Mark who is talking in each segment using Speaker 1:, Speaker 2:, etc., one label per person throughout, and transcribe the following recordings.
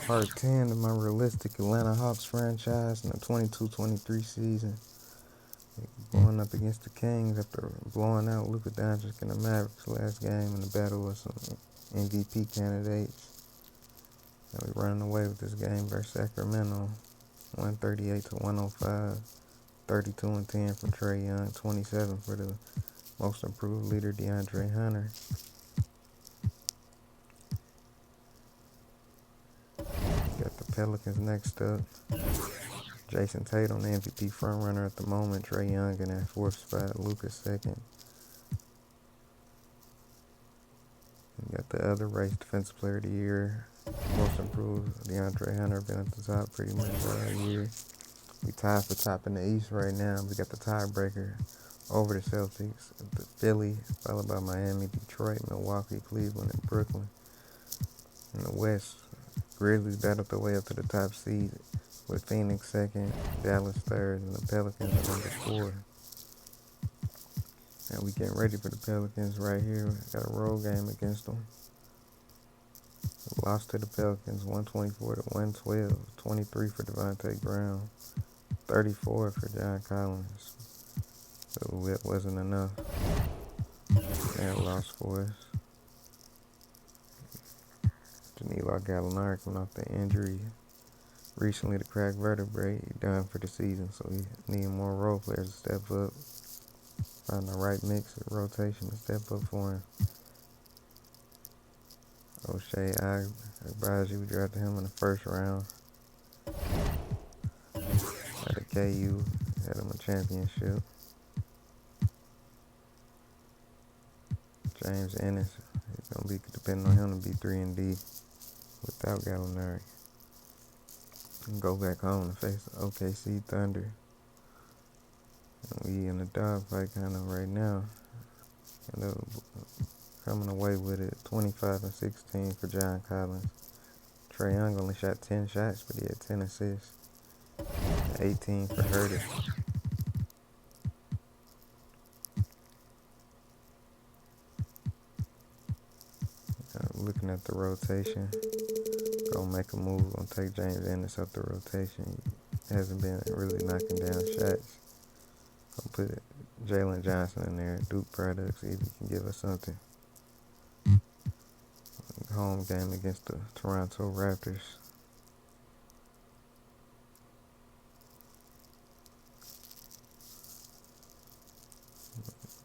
Speaker 1: Part 10 of my realistic Atlanta Hawks franchise in the 22-23 season. Going up against the Kings after blowing out Luka Doncic and the Mavericks last game in the battle with some MVP candidates. And we running away with this game versus Sacramento. 138 to 105. 32 and 10 from Trae Young. 27 for the most improved leader, DeAndre Hunter. Got the Pelicans next up. Jason Tatum, the MVP frontrunner at the moment. Trae Young in that fourth spot. Luka second. We got the other race, Defensive Player of the Year. Most improved, DeAndre Hunter, been at the top pretty much all year. We tied for top in the East right now. We got the tiebreaker over the Celtics, the Philly, followed by Miami, Detroit, Milwaukee, Cleveland, and Brooklyn. In the West, Grizzlies battled their way up to the top seed with Phoenix second, Dallas third, and the Pelicans at number 4. And we getting ready for the Pelicans right here. We got a road game against them. We lost to the Pelicans 124 to 112, 23 for Devontae Brown, 34 for John Collins. So it wasn't enough. And lost for us. Danilo Gallinari coming off the injury recently to crack vertebrae. He done for the season, so we need more role players to step up. Find the right mix of rotation to step up for him. O'Shea Agbaji, we drafted him in the first round. At the KU, had him a championship. James Ennis, it's gonna be depending on him to be 3-D without Gallinari. And go back home to face the OKC Thunder. And we in the dogfight kind of right now. End up coming away with it 25 and 16 for John Collins. Trae Young only shot 10 shots, but he had 10 assists. 18 for Herter. Looking at the rotation, gonna make a move, gonna take James Ennis up the rotation. He hasn't been really knocking down shots. Gonna put Jalen Johnson in there, Duke product, see if he can give us something. Home game against the Toronto Raptors.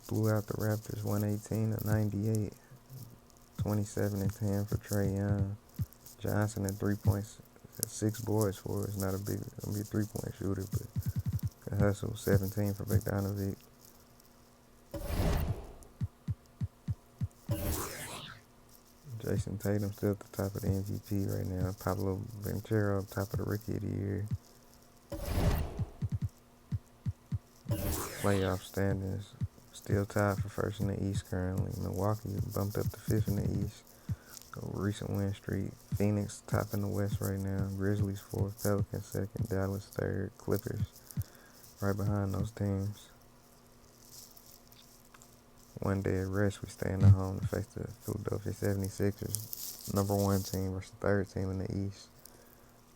Speaker 1: Blew out the Raptors 118 to 98. 27 and 10 for Trae Young. Johnson at 3 points, 6 boards for us. Not a big, gonna be a 3-point shooter, but can hustle. 17 for Bogdanovic. Jason Tatum still at the top of the MVP right now. Pablo Banchero top of the Rookie of the Year. Playoff standings still tied for first in the East currently. Milwaukee bumped up to 5th in the East. Recent win streak. Phoenix top in the West right now. Grizzlies 4th, Pelicans 2nd, Dallas 3rd, Clippers right behind those teams. One day of rest, we staying at home to face the Philadelphia 76ers, number 1 team versus 3rd team in the East.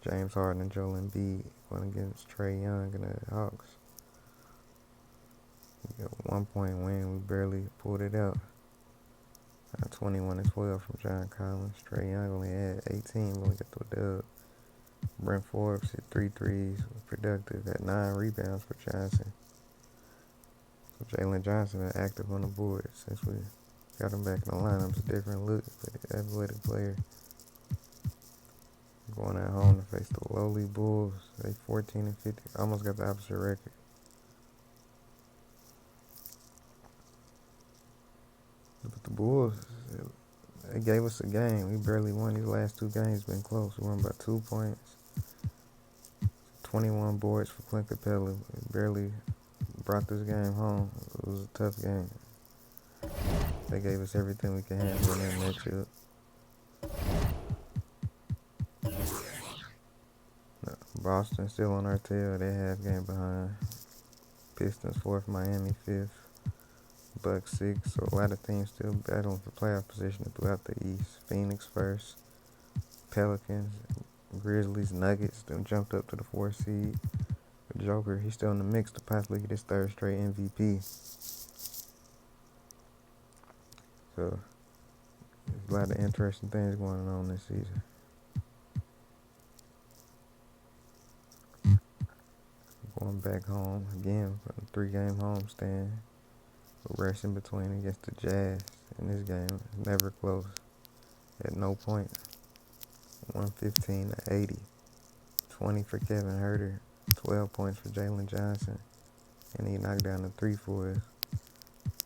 Speaker 1: James Harden and Joel Embiid going against Trae Young and the Hawks. We got a 1-point win, we barely pulled it out. 21 and 12 from John Collins. Trae Young only had 18, but only got the dub. Brent Forbes hit 3 threes, was productive, had 9 rebounds for Johnson. So Jalen Johnson been active on the board since we got him back in the lineup. It's a different look, but athletic player. Going at home to face the lowly Bulls. They 14 and 50, almost got the opposite record. But the Bulls, they gave us a game. We barely won these last 2 games. Been close. We won by 2 points. 21 boards for Clint Capella. We barely brought this game home. It was a tough game. They gave us everything we could handle in that matchup. Boston still on our tail. They half game behind. Pistons 4th, Miami 5th. Bucks 6th. So a lot of teams still battling for playoff position throughout the East. Phoenix 1st. Pelicans Grizzlies, Nuggets, then jumped up to the 4th seed. The Joker, he's still in the mix to possibly get his 3rd straight MVP. So there's a lot of interesting things going on this season. Going back home again for a 3-game homestand. Rest in between against the Jazz in this game. It's never close. At no point. 115-80. 20 for Kevin Herter. 12 points for Jalen Johnson. And he knocked down the 3 for us.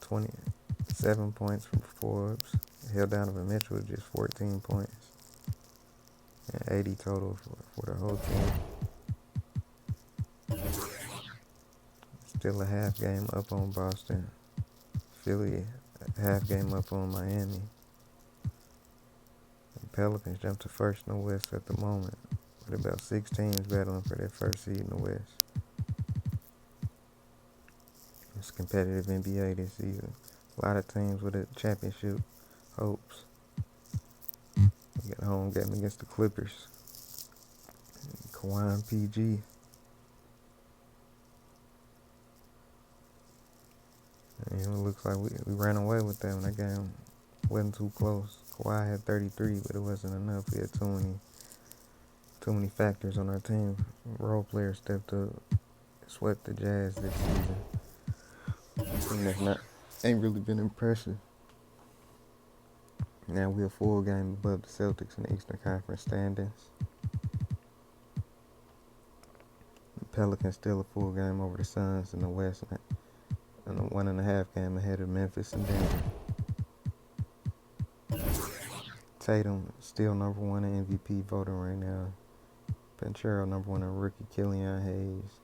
Speaker 1: 27 points from Forbes. Held Donovan Mitchell with just 14 points. And 80 total for the whole team. Still a half game up on Boston. Philly a half game up on Miami. The Pelicans jumped to first in the West at the moment, with about 6 teams battling for their 1st seed in the West. It's competitive NBA this season. A lot of teams with a championship hopes. We got a home game against the Clippers. Kawhi and PG. And it looks like we ran away with that one. That game wasn't too close. Kawhi had 33, but it wasn't enough. We had too many factors on our team. Role players stepped up, swept the Jazz this season. And that's ain't really been impressive. Now we're a full game above the Celtics in the Eastern Conference standings. The Pelicans still a full game over the Suns in the West, and a 1.5 game ahead of Memphis and Denver. Tatum still number 1 in MVP voting right now. Banchero number 1 in rookie. Killian Hayes.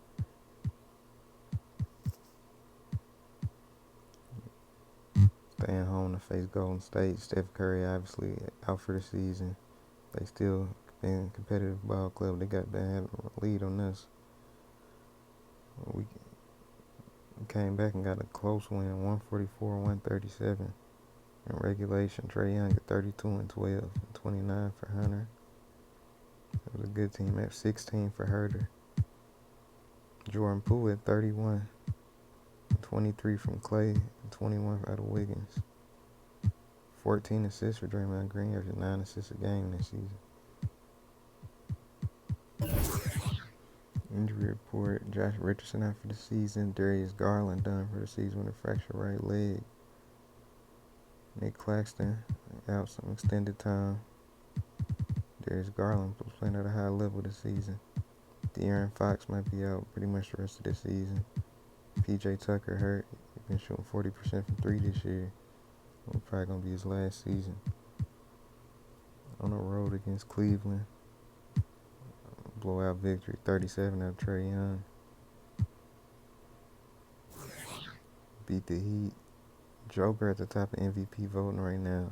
Speaker 1: Staying home to face Golden State. Steph Curry obviously out for the season. They still been a competitive ball club. They have a lead on us. We came back and got a close win, 144-137. In regulation, Trae Young at 32-12, and 29 for Hunter. It was a good team at 16 for Herter. Jordan Poole at 31, 23 from Clay, and 21 out of Wiggins. 14 assists for Draymond Green, averaging 9 assists a game this season. Injury report: Josh Richardson out for the season. Darius Garland done for the season with a fractured right leg. Nick Claxton out some extended time. Darius Garland was playing at a high level this season. De'Aaron Fox might be out pretty much the rest of this season. PJ Tucker hurt. He's been shooting 40% from 3 this year. It's probably going to be his last season. On the road against Cleveland. Blowout victory, 37 out of Trae Young. Beat the Heat. Joker at the top of MVP voting right now.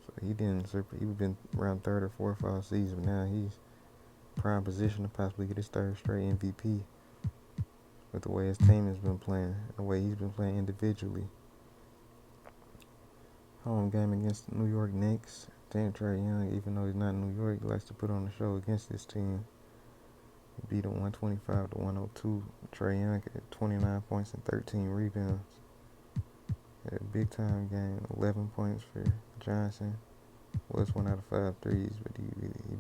Speaker 1: So he's been around 3rd or 4th all season, but now he's prime position to possibly get his 3rd straight MVP. With the way his team has been playing, the way he's been playing individually. Home game against the New York Knicks. Then Trae Young, even though he's not in New York, he likes to put on a show against this team. He beat them 125-102. Trae Young had 29 points and 13 rebounds. Had a big time game, 11 points for Johnson. Was 1 out of 5 threes, but he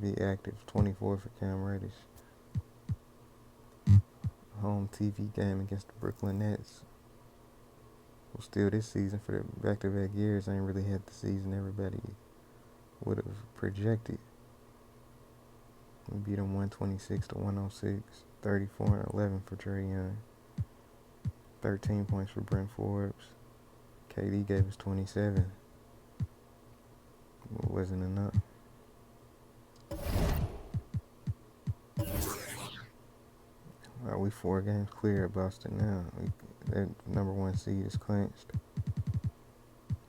Speaker 1: be active. 24 for Cam Reddish. Home TV game against the Brooklyn Nets. Well, still this season for the back-to-back years, ain't really had the season everybody would have projected. We beat them 126-106. 34-11 for Trae Young. 13 points for Brent Forbes. KD gave us 27. It wasn't enough. We 4 games clear of Boston now. That number 1 seed is clinched.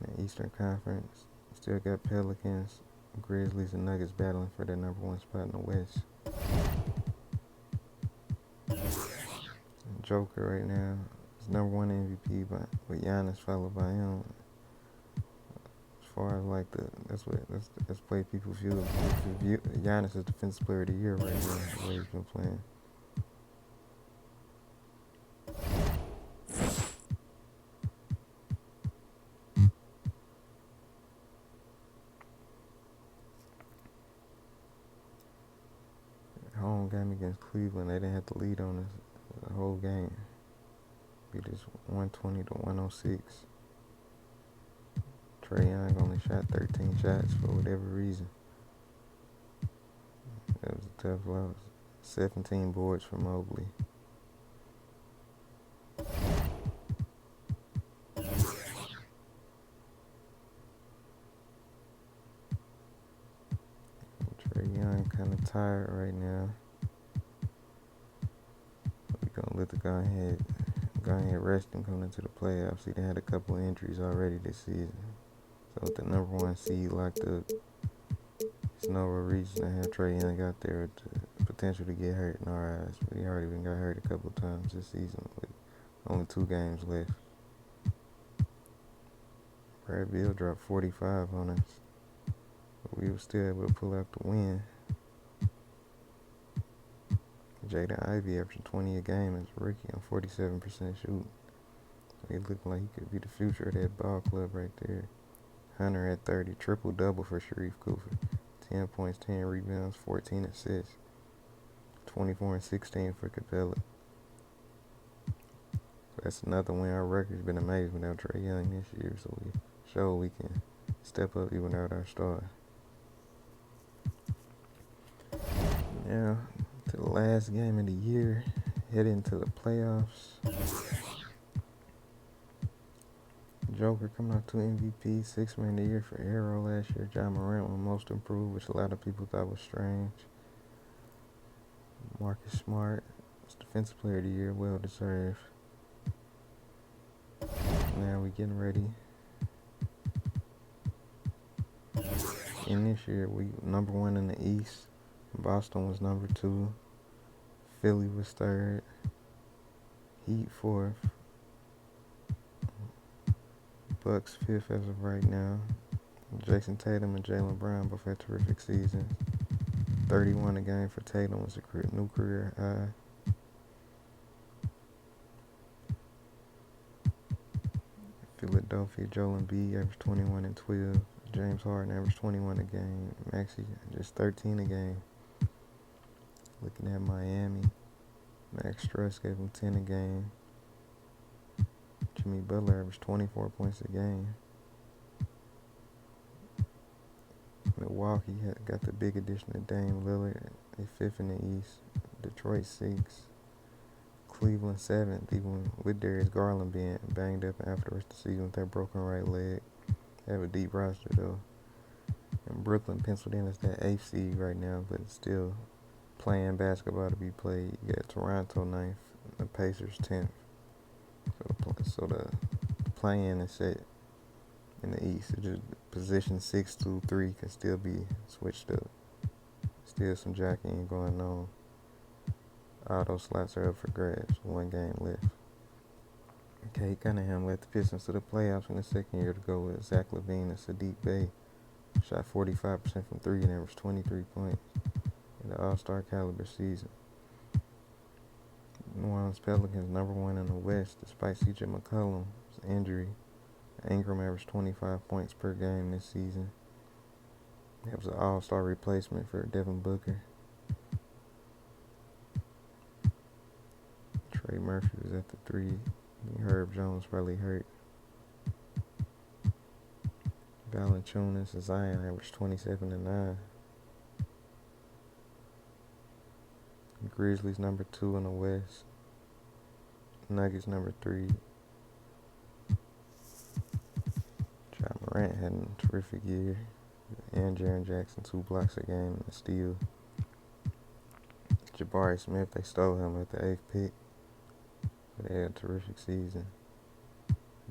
Speaker 1: In the Eastern Conference, still got Pelicans, Grizzlies, and Nuggets battling for their number 1 spot in the West. Joker right now is number 1 MVP, with Giannis followed by him. As far as like that's play people feel. Giannis is defensive player of the year right now. The way he's been playing. Home game against Cleveland, they didn't have to lead on us the whole game. Beat us 120 to 106. Trae Young only shot 13 shots for whatever reason. That was a tough loss. 17 boards for Mobley. Trae Young kind of tired right now. We're gonna let the guy ahead rest him coming into the playoffs. He done had a couple injuries already this season. So with the number one seed locked up, there's no real reason to have Trae Young out there to potential to get hurt in our eyes. But he already been got hurt a couple times this season with only 2 games left. Brad Beal dropped 45 on us, but we were still able to pull out the win. Jaden Ivey averaging 20 a game as a rookie on 47% shooting. So he looked like he could be the future of that ball club right there. Hunter at 30, triple-double for Sharif Cooper. 10 points, 10 rebounds, 14 assists. 24 and 16 for Capella. So that's another win. Our record's been amazing without Trae Young this year, so we show we can step up even without our star. Now, to the last game of the year, heading into the playoffs. Joker coming out to MVP, 6th man of the year for Arrow last year. John Morant was most improved, which a lot of people thought was strange. Marcus Smart was defensive player of the year, well deserved. Now we getting ready. In this year, we number 1 in the East. Boston was number 2. Philly was 3rd. Heat 4th. Bucks 5th as of right now. Jason Tatum and Jaylen Brown both had terrific seasons. 31 a game for Tatum was a new career high. Philadelphia, Joel Embiid averaged 21 and 12. James Harden averaged 21 a game. Maxey just 13 a game. Looking at Miami, Max Strus gave him 10 a game. Jimmy Butler averaged 24 points a game. Milwaukee got the big addition of Dame Lillard. They 5th in the East. Detroit 6th. Cleveland 7th, even with Darius Garland being banged up after the rest of the season with that broken right leg. They have a deep roster though. And Brooklyn penciled in as that 8th seed right now, but it's still playing basketball to be played. You got Toronto 9th, the Pacers 10th. So the play-in is set in the East. It's just position 6 through 3 can still be switched up. Still some jockeying going on. All those slots are up for grabs. 1 game left. Kate Cunningham led the Pistons to the playoffs in the second year to go with Zach LaVine and Sadiq Bey. Shot 45% from 3 and averaged 23 points in the All-Star caliber season. New Orleans Pelicans number 1 in the West despite C.J. McCollum's injury. Ingram averaged 25 points per game this season. That was an all-star replacement for Devin Booker. Trey Murphy was at the 3. Herb Jones probably hurt. Valanciunas and Zion averaged 27 and 9. Grizzlies number 2 in the West. Nuggets number 3. John Morant had a terrific year. And Jaren Jackson 2 blocks a game and a steal. Jabari Smith, they stole him at the 8th pick. But they had a terrific season.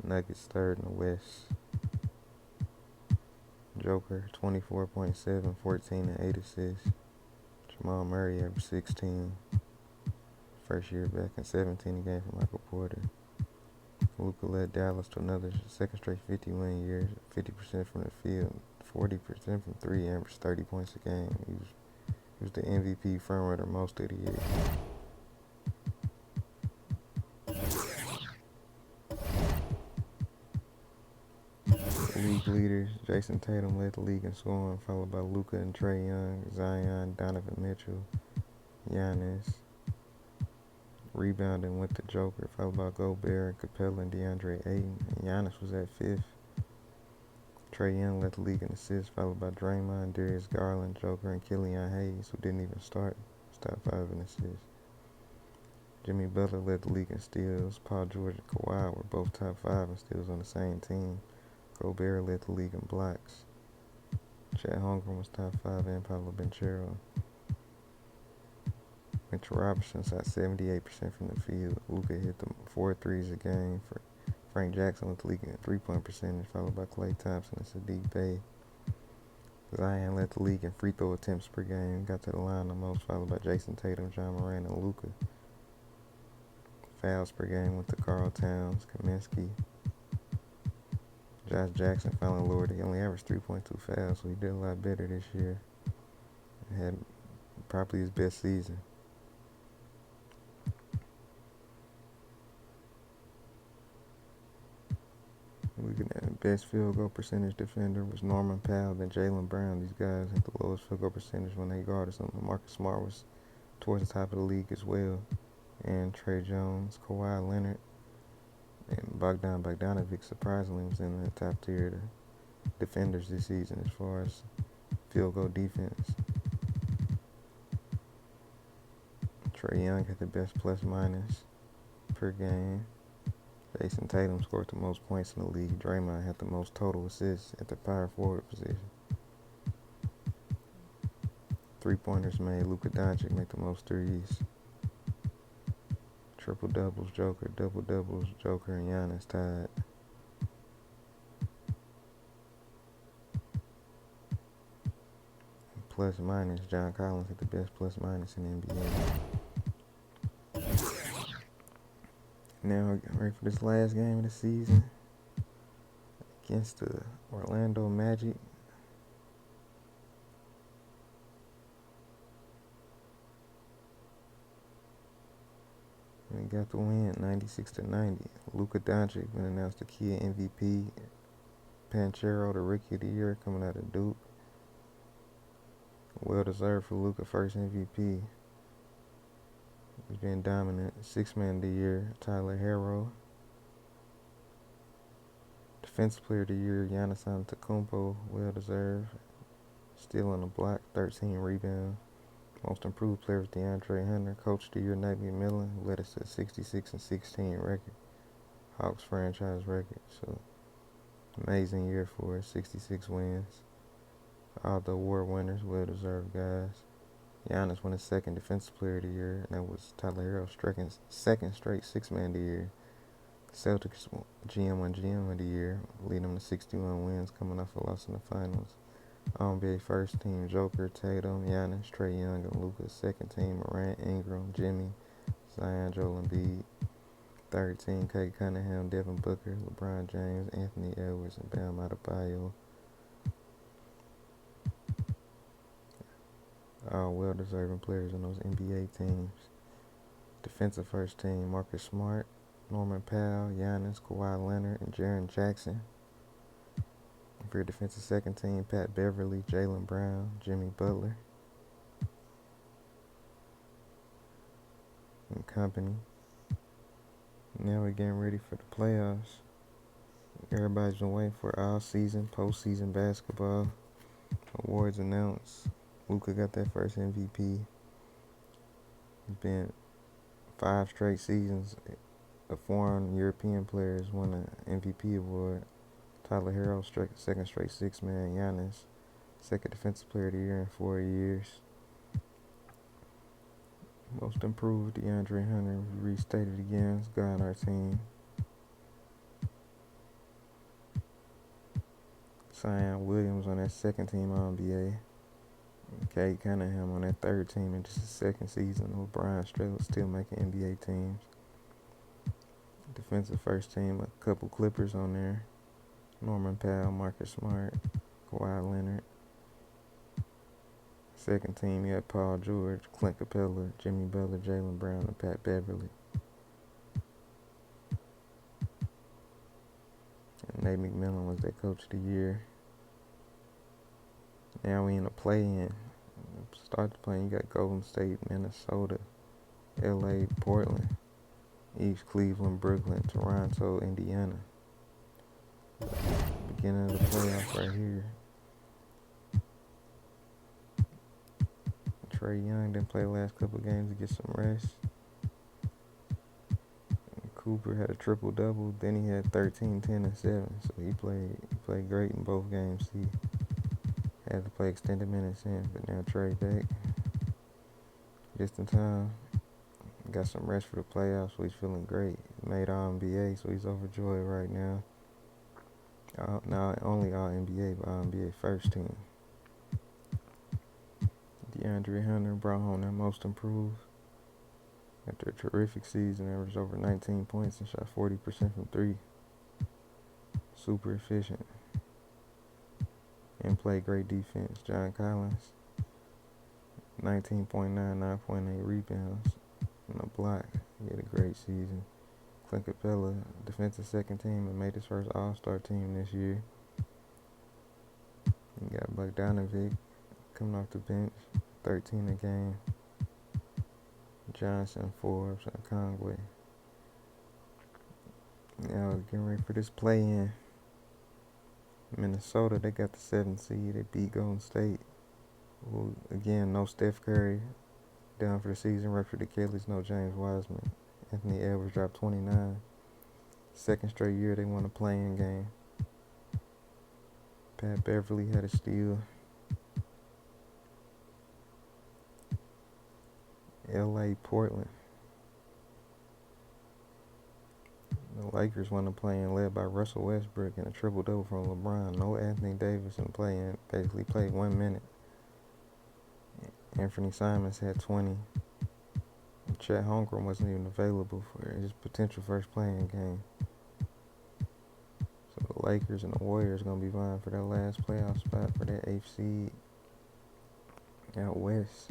Speaker 1: Nuggets 3rd in the West. Joker 24.7, 14 and 8 assists. Jamal Murray averaged 16. First year back and 17 a game for Michael Porter. Luka led Dallas to another second straight 50-win year, 50% from the field, 40% from three, averaged 30 points a game. He was the MVP frontrunner most of the year. League leaders, Jason Tatum led the league in scoring, followed by Luka and Trae Young, Zion, Donovan Mitchell, Giannis. Rebounding went the Joker, followed by Gobert, Capella, and DeAndre Ayton. And Giannis was at fifth. Trae Young led the league in assists, followed by Draymond, Darius Garland, Joker, and Killian Hayes, who didn't even start. Was top 5 in assists. Jimmy Butler led the league in steals. Paul George and Kawhi were both top 5 in steals on the same team. Gobert led the league in blocks. Chet Holmgren was top 5 and Pablo Banchero. Mitchell Robinson shot 78% from the field. Luka hit the 4 threes a game. Frank Jackson led the league in three-point percentage, followed by Klay Thompson and Sadiq Bey. Zion led the league in free throw attempts per game. Got to the line the most, followed by Jason Tatum, John Moran, and Luka. Fouls per game went to Karl Towns, Kaminsky. Josh Jackson finally lowered. He only averaged 3.2 fouls, so he did a lot better this year. He had probably his best season. Best field goal percentage defender was Norman Powell, then Jaylen Brown. These guys had the lowest field goal percentage when they guarded something. Marcus Smart was towards the top of the league as well. And Trey Jones, Kawhi Leonard, and Bogdan Bogdanovic surprisingly was in the top tier of defenders this season as far as field goal defense. Trae Young had the best plus minus per game. Jason Tatum scored the most points in the league. Draymond had the most total assists at the power forward position. Three-pointers made. Luka Doncic made the most threes. Triple-doubles, Joker. Double-doubles, Joker and Giannis tied. Plus minus, John Collins had the best plus minus in the NBA. Now, ready for this last game of the season against the Orlando Magic. We got the win, 96-90. Luka Doncic been announced the key MVP. Banchero, the Rookie of the Year, coming out of Duke. Well deserved for Luka, first MVP. He's been dominant. Sixth Man of the Year, Tyler Herro. Defensive Player of the Year, Giannis Antetokounmpo, well deserved. Still on the block, 13 rebounds. Most Improved Player was DeAndre Hunter. Coach of the Year, Nate McMillan, who led us to a 66-16 record. Hawks franchise record. So, amazing year for us. 66 wins. All the award winners, well deserved guys. Giannis won his second Defensive Player of the Year, and that was Tyler Herro's second straight Sixth Man of the Year. Celtics GM of the Year, leading them to 61 wins, coming off a loss in the finals. NBA first team, Joker, Tatum, Giannis, Trae Young, and Luka. Second team, Morant, Ingram, Jimmy, Zion, Joel Embiid. Third team, Kate Cunningham, Devin Booker, LeBron James, Anthony Edwards, and Bam Adebayo. All well-deserving players on those NBA teams. Defensive first team, Marcus Smart, Norman Powell, Giannis, Kawhi Leonard, and Jaren Jackson. For your defensive second team, Pat Beverly, Jaylen Brown, Jimmy Butler, and company. Now we're getting ready for the playoffs. Everybody's been waiting for all season, postseason basketball. Awards announced. Luka got that first MVP. It's been 5 straight seasons of foreign European players won an MVP award. Tyler Herro, second straight Sixth Man. Giannis, second Defensive Player of the Year in 4 years. Most Improved, DeAndre Hunter, restated again, is guy on our team. Zion Williams on that second team All-NBA. Kate Cunningham on that third team in just his second season. LeBron still making NBA teams. Defensive first team, a couple Clippers on there. Norman Powell, Marcus Smart, Kawhi Leonard. Second team, you had Paul George, Clint Capella, Jimmy Butler, Jaylen Brown, and Pat Beverly. And Nate McMillan was their coach of the year. Now we in a play-in. Start the play-in, you got Golden State, Minnesota, LA, Portland, East Cleveland, Brooklyn, Toronto, Indiana. Beginning of the playoffs right here. Trae Young didn't play the last couple games to get some rest. Cooper had a triple-double. Then he had 13, 10, and 7. So he played great in both games. He had to play extended minutes in, but now Trae back. Just in time. Got some rest for the playoffs, so he's feeling great. Made All-NBA, so he's overjoyed right now. Not only All-NBA, but All-NBA first team. DeAndre Hunter brought home that most improved. After a terrific season, averaged over 19 points and shot 40% from 3. Super efficient. And played great defense. John Collins, 19.9, 9.8 rebounds and a block. He had a great season. Clint Capella, defensive second team, and made his first All-Star team this year. You got Bogdanovic coming off the bench, 13 a game. Johnson, Forbes, and Conway. Now getting ready for this play-in. Minnesota, they got the 7th seed. They beat Golden State. Who, again, no Steph Curry down for the season. Ruptured Achilles, no James Wiseman. Anthony Edwards dropped 29. Second straight year they won a play-in game. Pat Beverly had a steal. LA, Portland. The Lakers won the play-in led by Russell Westbrook and a triple-double from LeBron. No Anthony Davis in the play-in. Basically played 1 minute. Anthony Simons had 20. Chet Holmgren wasn't even available for his potential first play-in game. So the Lakers and the Warriors going to be vying for that last playoff spot for that 8th seed out west.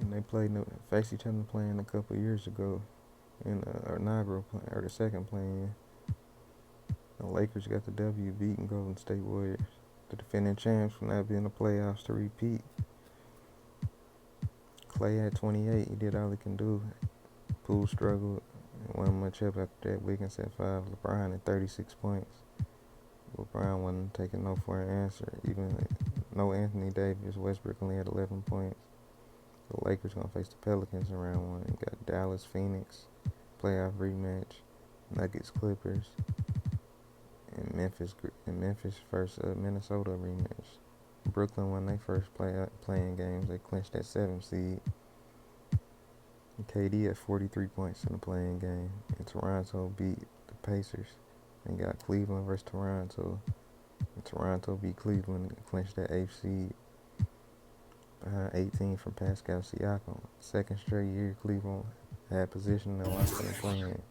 Speaker 1: And they faced each other playing a couple years ago in the inaugural play, or the second play-in. The Lakers got the W, beating Golden State Warriors. The defending champs will not be in the playoffs to repeat. Clay had 28. He did all he can do. Poole struggled and won much help after that. Wiggins had 5. LeBron had 36 points. LeBron wasn't taking no for an answer. Even no Anthony Davis. Westbrook only had 11 points. The Lakers going to face the Pelicans in round 1. You got Dallas, Phoenix, playoff rematch. Nuggets, Clippers. And Memphis versus Minnesota rematch. Brooklyn won their first playing games. They clinched that 7th seed. And KD had 43 points in the playing game. And Toronto beat the Pacers. And got Cleveland versus Toronto. And Toronto beat Cleveland and clinched that 8th seed. Behind 18 from Pascal Siakam. Second straight year Cleveland had position and lost in the play-in.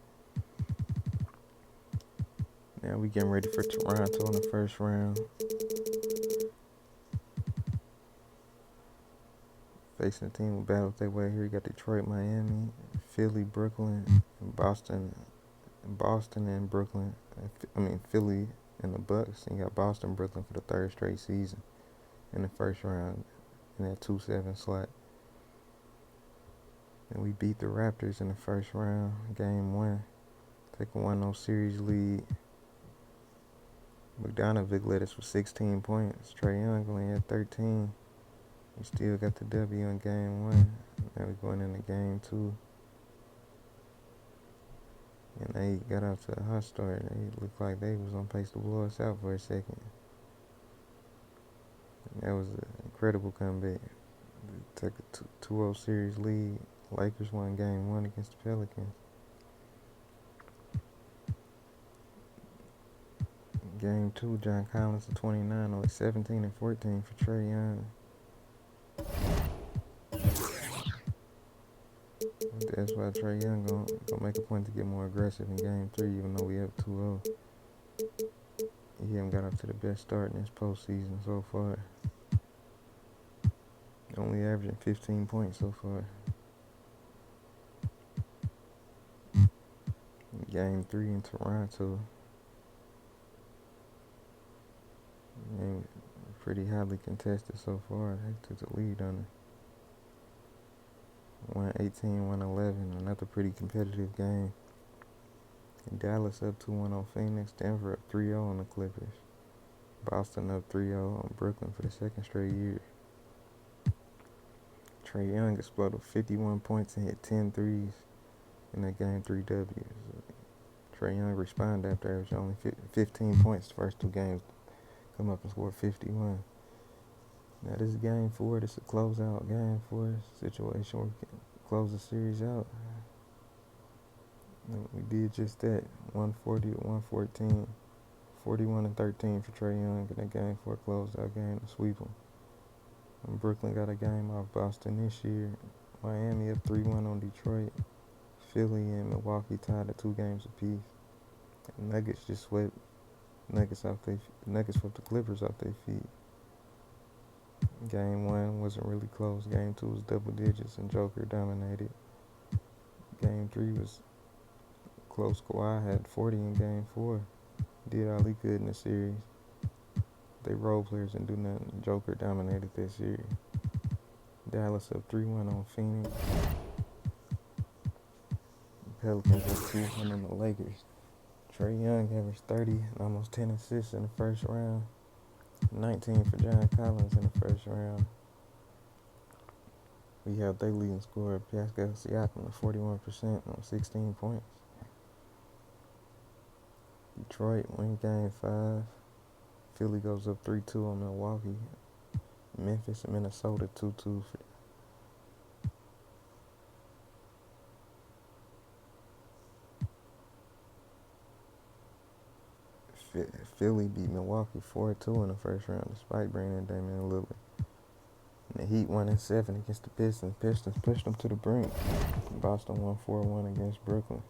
Speaker 1: Now we getting ready for Toronto in the first round. Facing the team will battle their way here. You got Detroit, Miami, Philly, Brooklyn, and Boston and Brooklyn. Philly and the Bucks. And you got Boston, Brooklyn for the 3rd straight season in the first round in that 2-7 slot. And we beat the Raptors in the first round, game 1. Take a 1-0 series lead. Bogdanovic led us with 16 points. Trae Young only had 13. We still got the W in game 1. Now we're going into game 2. And they got out to a hot start. They looked like they was on pace to blow us out for a second. And that was an incredible comeback. They took a 2-0 series lead. Lakers won game 1 against the Pelicans. Game 2, John Collins at 29, only 17 and 14 for Trae Young. That's why Trae Young gonna make a point to get more aggressive in Game 3, even though we up 2-0. He haven't got off to the best start in this postseason so far. Only averaging 15 points so far. Game 3 in Toronto. Game pretty highly contested so far. They took the lead on it. 118-111. Another pretty competitive game. Dallas up 2-1 on Phoenix. Denver up 3-0 on the Clippers. Boston up 3-0 on Brooklyn for the second straight year. Trae Young exploded 51 points and hit 10 threes in that Game 3 W. Trae Young responded after averaging only 15 points the first two games. Come up and score 51. Now this is Game 4. This is a closeout Game 4 situation where we can close the series out. And we did just that. 140-114. 41-13 for Trae Young in that Game 4 closeout game to sweep them. And Brooklyn got a game off Boston this year. Miami up 3-1 on Detroit. Philly and Milwaukee tied at 2 games apiece. And Nuggets just swept Nuggets swept the Clippers off their feet. Game 1 wasn't really close. Game 2 was double digits and Joker dominated. Game 3 was close. Kawhi had 40 in Game 4. Did all he could in the series. They role players and do nothing. Joker dominated that series. Dallas up 3-1 on Phoenix. Pelicans up 2-1 on the Lakers. Trae Young averaged 30 and almost 10 assists in the first round. 19 for John Collins in the first round. We held their leading scorer, Pascal Siakam, to 41% on 16 points. Detroit win Game 5. Philly goes up 3-2 on Milwaukee. Memphis and Minnesota 2-2 for Philly beat Milwaukee 4-2 in the first round despite bringing in Damian Lillard. And the Heat won in 7 against the Pistons. Pistons pushed them to the brink. Boston won 4-1 against Brooklyn.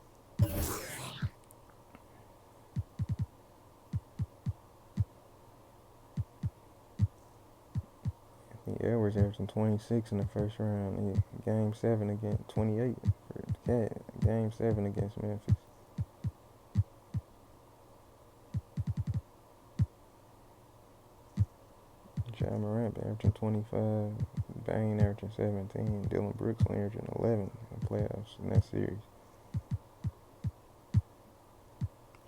Speaker 1: Edwards averaging 26 in the first round. Game 7 against 28 for the Cat. Game 7 against Memphis. Ja Morant averaging 25. Bane averaging 17. Dylan Brooks averaging 11 in the playoffs in that series.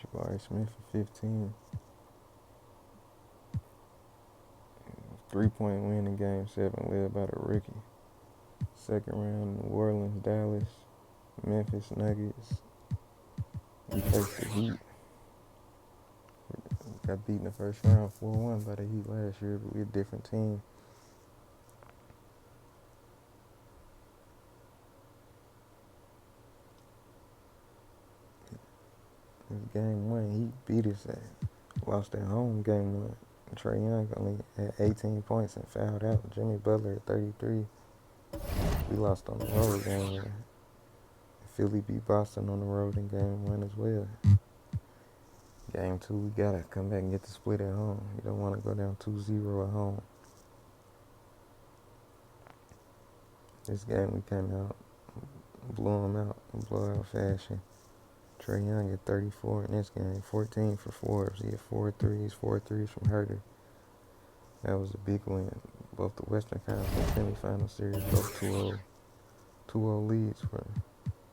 Speaker 1: Jabari Smith for 15. 3-point win in Game 7 led by the rookie. Second round, New Orleans, Dallas, Memphis, Nuggets. We faced the Heat. We got beat in the first round 4-1 by the Heat last year, but we're a different team. This Game 1, Heat beat us lost at home Game 1. Trae Young only had 18 points and fouled out. Jimmy Butler at 33. We lost on the road Game 1. Philly beat Boston on the road in Game 1 as well. Game 2, we gotta come back and get the split at home. You don't want to go down 2-0 at home. This game we came out, blew them out in blowout fashion. Trae Young at 34 in this game, 14 for Forbes. He had 4 threes from Herter. That was a big win. Both the Western Conference semifinal series, both 2-0 leads for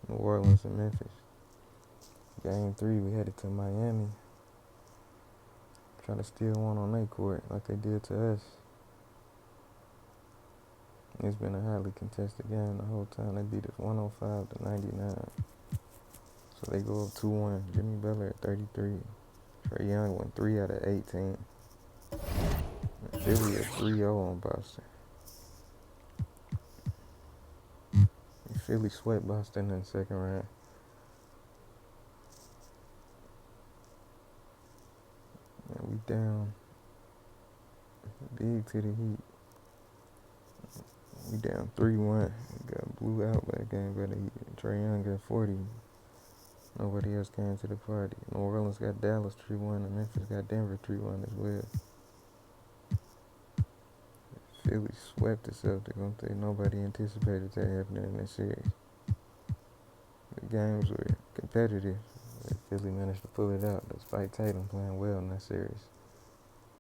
Speaker 1: New Orleans and Memphis. Game 3, we headed to Miami. Trying to steal one on their court like they did to us. It's been a highly contested game the whole time. They beat us 105-99. So they go up 2-1. Jimmy Butler at 33. Trae Young went 3 out of 18. And Philly at 3-0 on Boston. And Philly swept Boston in the second round. And we down big to the Heat. We down 3-1. We got blew out by the game, but Trae Young got 40. Nobody else came to the party. New Orleans got Dallas 3-1, and Memphis got Denver 3-1 as well. Philly swept the Celtics. I don't think nobody anticipated that happening in this series. The games were competitive. Philly managed to pull it out despite Tatum playing well in that series.